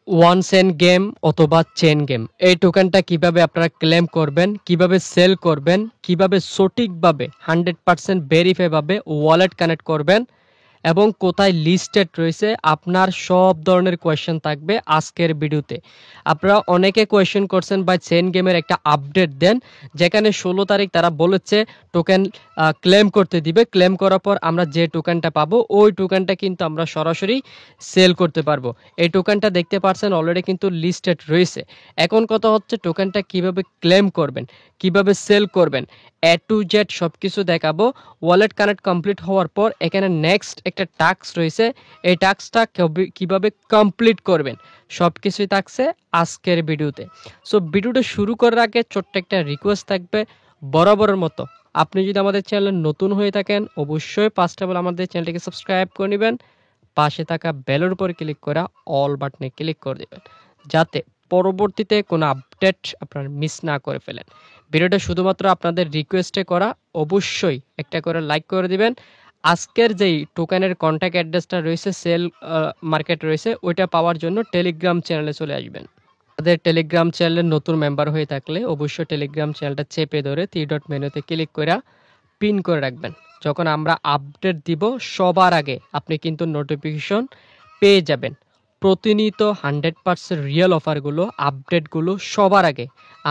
One Saint game অথবা chain game এই টোকেনটা কিভাবে আপনারা ক্লেম করবেন, কিভাবে সেল করবেন, কিভাবে সঠিকভাবে 100% ভেরিফাই ভাবে ওয়ালেট কানেক্ট করবেন এবং কোথায় লিস্টেড রয়েছে আপনার সব ধরনের কোয়েশ্চেন থাকবে আজকের ভিডিওতে। আপনারা অনেকে কোয়েশ্চেন করছেন বা চেন গেমের একটা আপডেট দেন, যেখানে 16 তারিখ তারা বলেছে টোকেন ক্লেম করতে দিবে। ক্লেম করার পর আমরা যে টোকেনটা পাবো ওই টোকেনটা কিন্তু আমরা সরাসরি সেল করতে পারবো। এই টোকেনটা দেখতে পাচ্ছেন অলরেডি কিন্তু লিস্টেড রয়েছে। এখন কথা হচ্ছে টোকেনটা কিভাবে ক্লেম করবেন, কিভাবে সেল করবেন, এ টু জেড সব কিছু দেখাবো। ওয়ালেট কানেক্ট কমপ্লিট হওয়ার পর এখানে নেক্সট একটা টাস্ক রয়েছে, এই টাস্কটা কিভাবে কমপ্লিট করবেন সব কিছুই থাকছে আজকের ভিডিওতে। সো ভিডিওটা শুরু করার আগে ছোট্ট একটা রিকোয়েস্ট থাকবে, বরাবরের মতো আপনি যদি আমাদের চ্যানেলে নতুন হয়ে থাকেন অবশ্যই ফার্স্ট অফ অল আমাদের চ্যানেলটিকে সাবস্ক্রাইব করে নেবেন, পাশে থাকা বেলের উপর ক্লিক করে অল বাটনে ক্লিক করে দেবেন, যাতে পরবর্তীতে কোনো আপডেট আপনারা মিস না করে ফেলেন। ভিডিওটা শুধুমাত্র আপনাদের রিকোয়েস্টে করা, অবশ্যই একটা করে লাইক করে দিবেন। আজকের যেই টোকেনের কন্ট্যাক্ট অ্যাড্রেসটা রয়েছে, সেল মার্কেট রয়েছে, ওইটা পাওয়ার জন্য টেলিগ্রাম চ্যানেলে চলে আসবেন। আমাদের টেলিগ্রাম চ্যানেলের নতুন মেম্বার হয়ে থাকলে অবশ্যই টেলিগ্রাম চ্যানেলটা চেপে ধরে 3 ডট মেনুতে ক্লিক করে পিন করে রাখবেন। যখন আমরা আপডেট দিব সবার আগে আপনি কিন্তু নোটিফিকেশন পেয়ে যাবেন। প্রতিনিয়ত 100% রিয়েল অফারগুলো, আপডেটগুলো সবার আগে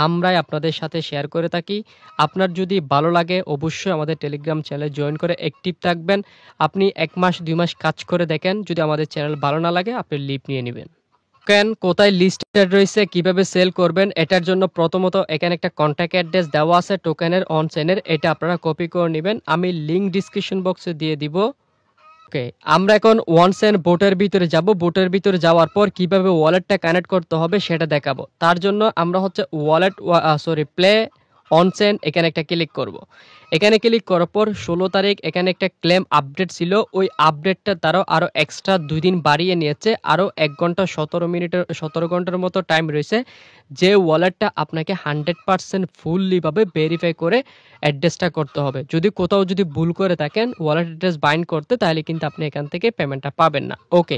আমরাই আপনাদের সাথে শেয়ার করে থাকি। আপনার যদি ভালো লাগে অবশ্যই আমাদের টেলিগ্রাম চ্যানেলে জয়েন করে অ্যাক্টিভ থাকবেন। আপনি 1 মাস 2 মাস কাজ করে দেখেন, যদি আমাদের চ্যানেল ভালো না লাগে আপনি লিভ নিয়ে নেবেন। টোকেন কোথায় লিস্টেড রয়েছে, কিভাবে সেল করবেন, এটার জন্য প্রথমত এখানে একটা কন্ট্যাক্ট অ্যাড্রেস দেওয়া আছে টোকেনের অন চেনের, এটা আপনারা কপি করে নেবেন। আমি লিঙ্ক ডিসক্রিপশন বক্সে দিয়ে দিব। ওকে, আমরা এখন ওয়ান সেন্ট বোটের ভিতরে যাব। বোটের ভিতরে যাওয়ার পর কিভাবে ওয়ালেটটা কানেক্ট করতে হবে সেটা দেখাবো। তার জন্য আমরা হচ্ছে প্লে অন সেন্ট এখানে একটা ক্লিক করব। এখানে ক্লিক করার পর 16 তারিখ এখানে একটা ক্লেম আপডেট ছিল, ওই আপডেটটা তারও আরও এক্সট্রা 2 দিন বাড়িয়ে নিয়েছে, আরও 1 ঘন্টা 17 ঘন্টার মতো টাইম রয়েছে, যে ওয়ালেটটা আপনাকে 100% ফুললিভাবে ভেরিফাই করে অ্যাড্রেসটা করতে হবে। যদি কোথাও যদি ভুল করে থাকেন ওয়ালেট অ্যাড্রেস বাইন্ড করতে, তাহলে কিন্তু আপনি এখান থেকে পেমেন্টটা পাবেন না। ওকে,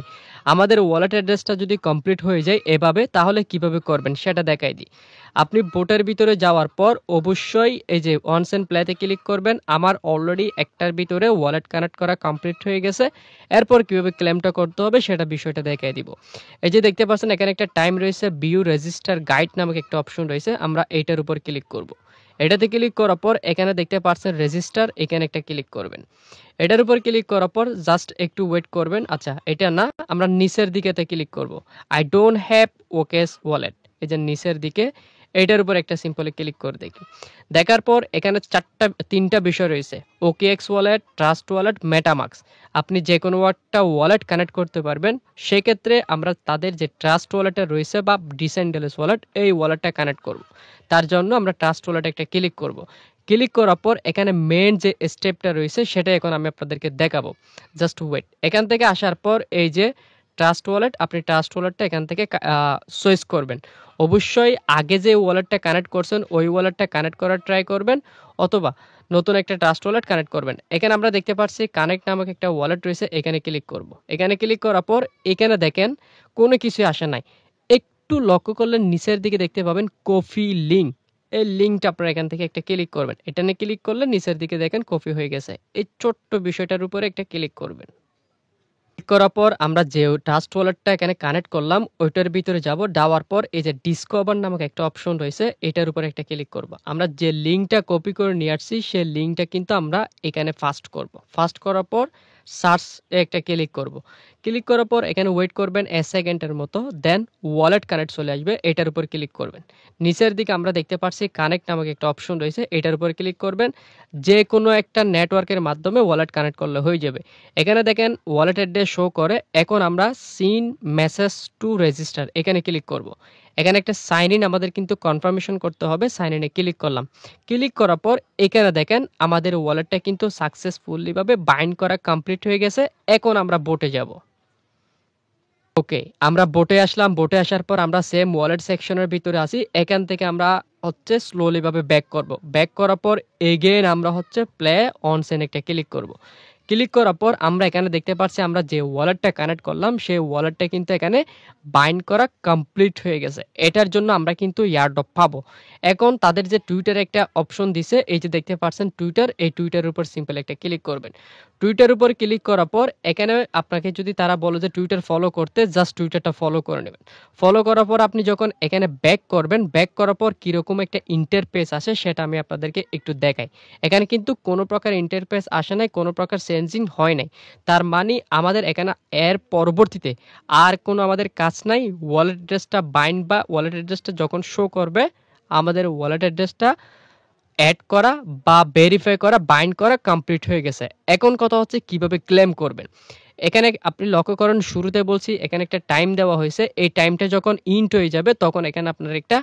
আমাদের ওয়ালেট অ্যাড্রেসটা যদি কমপ্লিট হয়ে যায় এভাবে, তাহলে কিভাবে করবেন সেটা দেখাই দিই। আপনি বোটের ভিতরে যাওয়ার পর অবশ্যই এই যে ওয়ান সেন্ট প্লেতে ক্লিক করবেন। আমার অলরেডি একটার ভিতরে ওয়ালেট কানেক্ট করা কমপ্লিট হয়ে গেছে। এরপর কিভাবে ক্লেমটা করতে হবে সেটা বিষয়টা দেখাই দিব। এই যে দেখতে পাচ্ছেন এখানে একটা টাইম রয়েছে, ভিউ রেজিস্টার গাইড নামক একটা অপশন রয়েছে, আমরা এইটার উপর ক্লিক করব। এটাতে ক্লিক করার পর এখানে দেখতে পাচ্ছেন রেজিস্টার, এখানে একটা ক্লিক করবেন। এটার উপর ক্লিক করার পর জাস্ট একটু ওয়েট করবেন। আচ্ছা, এটা না, আমরা নিচের দিকেতে ক্লিক করব। আই ডোন্ট হ্যাভ ওকেস ওয়ালেট, এই যে নিচের দিকে এইটার উপর একটা সিম্পলি ক্লিক করে দেখি। দেখার পর এখানে 3টা বিষয় রয়েছে, OKX wallet, trust wallet, MetaMask. আপনি যে কোনো একটা ওয়ালেট কানেক্ট করতে পারবেন। সেক্ষেত্রে আমরা তাদের যে ট্রাস্ট ওয়ালেটটা রয়েছে বা ডিসেন্ট্রালাইজড ওয়ালেট, এই ওয়ালেটটা কানেক্ট করব। তার জন্য আমরা ট্রাস্ট ওয়ালেটে একটা ক্লিক করব। ক্লিক করার পর এখানে মেন যে স্টেপটা রয়েছে সেটা এখন আমি আপনাদেরকে দেখাবো। Just wait. এখান থেকে আসার পর এই যে ট্রাস্ট ওয়ালেট, আপনি ট্রাস্ট ওয়ালেটটা এখান থেকে চয়েস করবেন। অবশ্যই আগে যে ওয়ালেটটা কানেক্ট করছেন ওই ওয়ালেটটা কানেক্ট করার ট্রাই করবেন, অথবা নতুন একটা ট্রাস্ট ওয়ালেট কানেক্ট করবেন। এখানে আমরা দেখতে পাচ্ছি কানেক্ট নামক একটা ওয়ালেট রয়েছে, এখানে ক্লিক করব। এখানে ক্লিক করার পর এখানে দেখেন কোনো কিছুই আসে নাই। একটু লক্ষ্য করলে নিচের দিকে দেখতে পাবেন কফি লিঙ্ক, এই লিঙ্কটা আপনারা এখান থেকে একটা ক্লিক করবেন। এটা নিয়ে ক্লিক করলে নিচের দিকে দেখেন কপি হয়ে গেছে। এই ছোট্ট বিষয়টার উপরে একটা ক্লিক করবেন। ক্লিক করার পর আমরা যে ট্রাস্ট ওয়ালেটটা এখানে কানেক্ট করলাম ওইটার ভিতরে যাব। যাওয়ার পর এই যে ডিসকভার নামক একটা অপশন রয়েছে, এটার উপর একটা ক্লিক করব। আমরা যে লিঙ্কটা কপি করে নিয়ে আসছি সেই লিঙ্কটা কিন্তু আমরা এখানে ফার্স্ট করব। ফার্স্ট করার পর সার্চ একটা ক্লিক করব। ক্লিক করার পর এখানে ওয়েট করবেন 1 সেকেন্ডের মতো, দেন ওয়ালেট কানেক্ট চলে আসবে, এটার উপর ক্লিক করবেন। নিচের দিকে আমরা দেখতে পাচ্ছি কানেক্ট নামক একটা অপশন রয়েছে, এটার উপর ক্লিক করবেন। যে কোনো একটা নেটওয়ার্কের মাধ্যমে ওয়ালেট কানেক্ট করলে হয়ে যাবে। এখানে দেখেন ওয়ালেট অ্যাড্রেস শো করে। এখন আমরা সিন মেসেজ টু রেজিস্টার এখানে ক্লিক করব। এখানে একটা সাইন ইন আমাদের কিন্তু কনফার্মেশন করতে হবে, সাইন ইনে ক্লিক করলাম। ক্লিক করার পর এখানে দেখেন আমাদের ওয়ালেটটা কিন্তু সাকসেসফুলি ভাবে বাইন্ড করা কমপ্লিট হয়ে গেছে। এখন আমরা বোটে যাব। ওকে, আমরা বোটে আসলাম। বোটে আসার পর আমরা সেম ওয়ালেট সেকশনের ভিতরে আসি। এখান থেকে আমরা হচ্ছে স্লোলি ভাবে ব্যাক করব। ব্যাক করার পর এগেইন আমরা হচ্ছে প্লে অন সেন একটা ক্লিক করব। ক্লিক করার পর আমরা এখানে দেখতে পাচ্ছি আমরা যে ওয়ালেটটা কানেক্ট করলাম সেই ওয়ালেটটা কিন্তু এখানে বাইন্ড করা কমপ্লিট হয়ে গেছে। এটার জন্য আমরা কিন্তু এয়ারড্রপ পাবো। এখন তাদের যে টুইটারে একটা অপশন দিছে, এই যে দেখতে পাচ্ছেন টুইটার, এই টুইটারের উপর সিম্পল একটা ক্লিক করবেন। টুইটার উপর ক্লিক করার পর এখানে আপনাকে যদি তারা বলে যে টুইটার ফলো করতে, জাস্ট টুইটারটা ফলো করে নেবেন। ফলো করার পর আপনি যখন এখানে ব্যাক করবেন, ব্যাক করার পর কীরকম একটা ইন্টারফেস আসে সেটা আমি আপনাদেরকে একটু দেখাই। এখানে কিন্তু কোনো প্রকার ইন্টারফেস আসে নাই, কোনো প্রকার চেঞ্জিং হয় নাই। তার মানে আমাদের এখানে এর পরবর্তীতে আর কোনো আমাদের কাজ নাই। ওয়ালেট অ্যাড্রেসটা বাইন্ড বা ওয়ালেট অ্যাড্রেসটা যখন শো করবে, আমাদের ওয়ালেট অ্যাড্রেসটা অ্যাড করা বা ভেরিফাই করা, বাইন্ড করা কমপ্লিট হয়ে গেছে। এখন কথা হচ্ছে কিভাবে ক্লেম করবেন। এখানে আপনি লক্ষ্য করেন, শুরুতে বলছি এখানে একটা টাইম দেওয়া হয়েছে। এই টাইমটা যখন ইন্ট হয়ে যাবে তখন এখানে আপনার একটা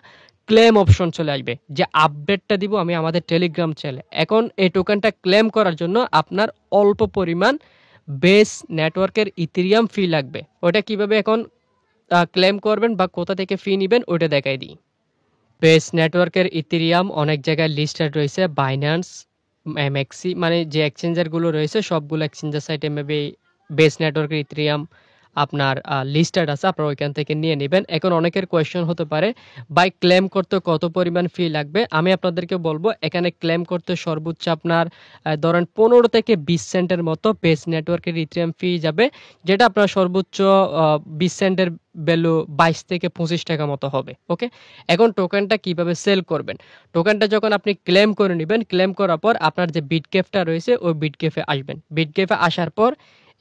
ক্লেম অপশন চলে আসবে, যে আপডেটটা দিব আমি আমাদের টেলিগ্রাম চ্যানেলে। এখন এই টোকেনটা ক্লেম করার জন্য আপনার অল্প পরিমাণ বেস নেটওয়ার্কের ইথেরিয়াম ফি লাগবে। ওটা কিভাবে এখন ক্লেম করবেন বা কোথা থেকে ফি নেবেন ওটা দেখাই দিই। বেস নেটওয়ার্কের ইথেরিয়াম অনেক জায়গায় লিস্টেড রয়েছে, বাইন্যান্স, এমএক্সি, মানে যে এক্সচেঞ্জারগুলো রয়েছে সবগুলো এক্সচেঞ্জার সাইটে মেবি বেস নেটওয়ার্কের ইথেরিয়াম আপনার লিস্টেড আছে, আপনারা ওইখান থেকে নিয়ে নেবেন। এখন অনেকের কোয়েশ্চেন হতে পারে ভাই ক্লেম করতে কত পরিমাণ ফি লাগবে। আমি আপনাদেরকে বলবো এখানে ক্লেম করতে সর্বোচ্চ আপনার ধরেন 15 থেকে 20 সেন্টের মতো বেস নেটওয়ার্কের ইথেরিয়াম ফি যাবে, যেটা আপনার সর্বোচ্চ 20 সেন্টের ভ্যালু 22 থেকে 25 টাকা মতো হবে। ওকে, এখন টোকেনটা কিভাবে সেল করবেন। টোকেনটা যখন আপনি ক্লেম করে নেবেন, ক্লেম করার পর আপনার যে বিটকেফটা রয়েছে ওই বিটকেফে আসবেন। বিটকেফে আসার পর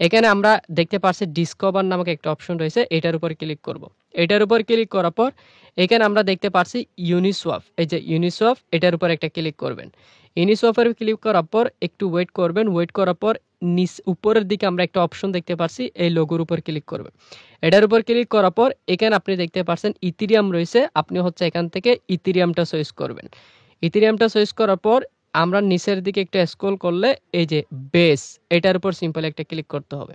এখানে আমরা দেখতে পাচ্ছি ডিসকভার নামক একটা অপশন রয়েছে, এটার উপর ক্লিক করব। এটার উপর ক্লিক করার পর এখানে আমরা দেখতে পাচ্ছি ইউনিসওয়াপ, এই যে ইউনিসওয়াপ, এটার উপর একটা ক্লিক করবেন। ইউনিসওয়াপের ক্লিক করার পর একটু ওয়েট করবেন। ওয়েট করার পর উপরের দিকে আমরা একটা অপশন দেখতে পাচ্ছি, এই লোগোর উপর ক্লিক করবেন। এটার উপর ক্লিক করার পর এখানে আপনি দেখতে পাচ্ছেন ইথেরিয়াম রয়েছে, আপনি হচ্ছে এখান থেকে ইথেরিয়ামটা চয়েস করবেন। ইথেরিয়ামটা চয়েস করার পর আমরা নিচের দিকে একটু স্ক্রল করলে এই যে বেস, এটার উপর সিম্পল একটা ক্লিক করতে হবে।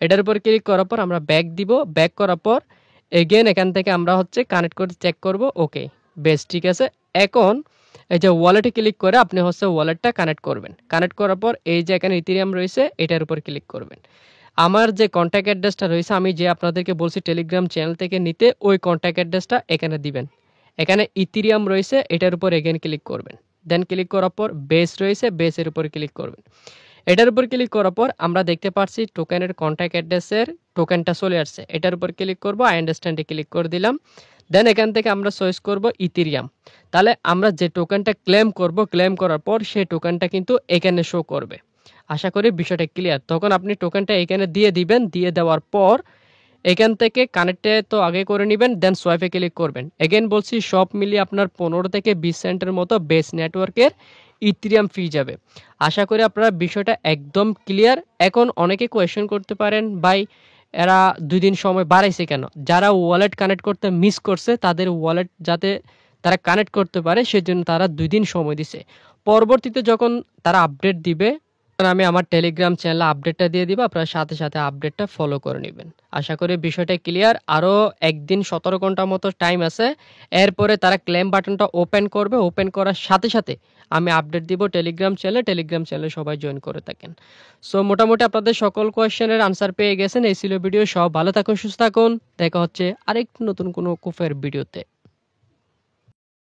এটার উপর ক্লিক করার পর আমরা ব্যাক দিব। ব্যাক করার পর এগেন এখান থেকে আমরা হচ্ছে কানেক্ট করে চেক করব। ওকে, বেস ঠিক আছে। এখন এই যে ওয়ালেটে ক্লিক করে আপনি হচ্ছে ওয়ালেটটা কানেক্ট করবেন। কানেক্ট করার পর এই যে এখানে ইথেরিয়াম রয়েছে এটার উপর ক্লিক করবেন। আমার যে কন্ট্যাক্ট অ্যাড্রেসটা রয়েছে, আমি যে আপনাদেরকে বলছি টেলিগ্রাম চ্যানেল থেকে নিতে, ওই কন্ট্যাক্ট অ্যাড্রেসটা এখানে দিবেন। এখানে ইথেরিয়াম রয়েছে, এটার উপর এগেন ক্লিক করবেন। দেন ক্লিক করার পর বেস রয়েছে, বেসের উপর ক্লিক করবেন। এটার উপর ক্লিক করার পর আমরা দেখতে পাচ্ছি টোকেনের কন্ট্যাক্ট অ্যাড্রেসের টোকেনটা চলে আসছে। এটার উপর ক্লিক করব, আই আন্ডারস্ট্যান্ডে ক্লিক করে দিলাম। দেন এখান থেকে আমরা চয়েস করব ইথেরিয়াম। তাহলে আমরা যে টোকেনটা ক্লেম করব, ক্লেম করার পর সেই টোকেনটা কিন্তু এখানে শো করবে। আশা করি বিষয়টা ক্লিয়ার। তখন আপনি টোকেনটা এখানে দিয়ে দিবেন। দিয়ে দেওয়ার পর এখান থেকে কানেক্টে তো আগে করে নেবেন, দেন সোয়াইপে ক্লিক করবেন। এগেন বলছি সব মিলিয়ে আপনার 15 থেকে 20 সেন্টের মতো বেস নেটওয়ার্কের ইথেরিয়াম ফি যাবে। আশা করি আপনারা বিষয়টা একদম ক্লিয়ার। এখন অনেকে কোয়েশ্চেন করতে পারেন ভাই এরা 2 দিন সময় বাড়াইছে কেন। যারা ওয়ালেট কানেক্ট করতে মিস করছে তাদের ওয়ালেট যাতে তারা কানেক্ট করতে পারে সেজন্য তারা 2 দিন সময় দিছে। পরবর্তীতে যখন তারা আপডেট দিবে আমি আমার টেলিগ্রাম চ্যানেলে আপডেটটা দিয়ে দিব, আপনারা সাথে সাথে আপডেটটা ফলো করে নেবেন। আশা করি বিষয়টা ক্লিয়ার। আরও একদিন 17 ঘন্টার মতো টাইম আছে। এরপরে তারা ক্লেম বাটনটা ওপেন করবে। ওপেন করার সাথে সাথে আমি আপডেট দিব টেলিগ্রাম চ্যানেলে। টেলিগ্রাম চ্যানেলে সবাই জয়েন করে থাকেন। সো মোটামুটি আপনাদের সকল কোয়েশ্চেনের আনসার পেয়ে গেছেন। এই ছিল ভিডিও। সব ভালো থাকুন, সুস্থ থাকুন। দেখা হচ্ছে আরেকটু নতুন কোনো কুফের ভিডিওতে।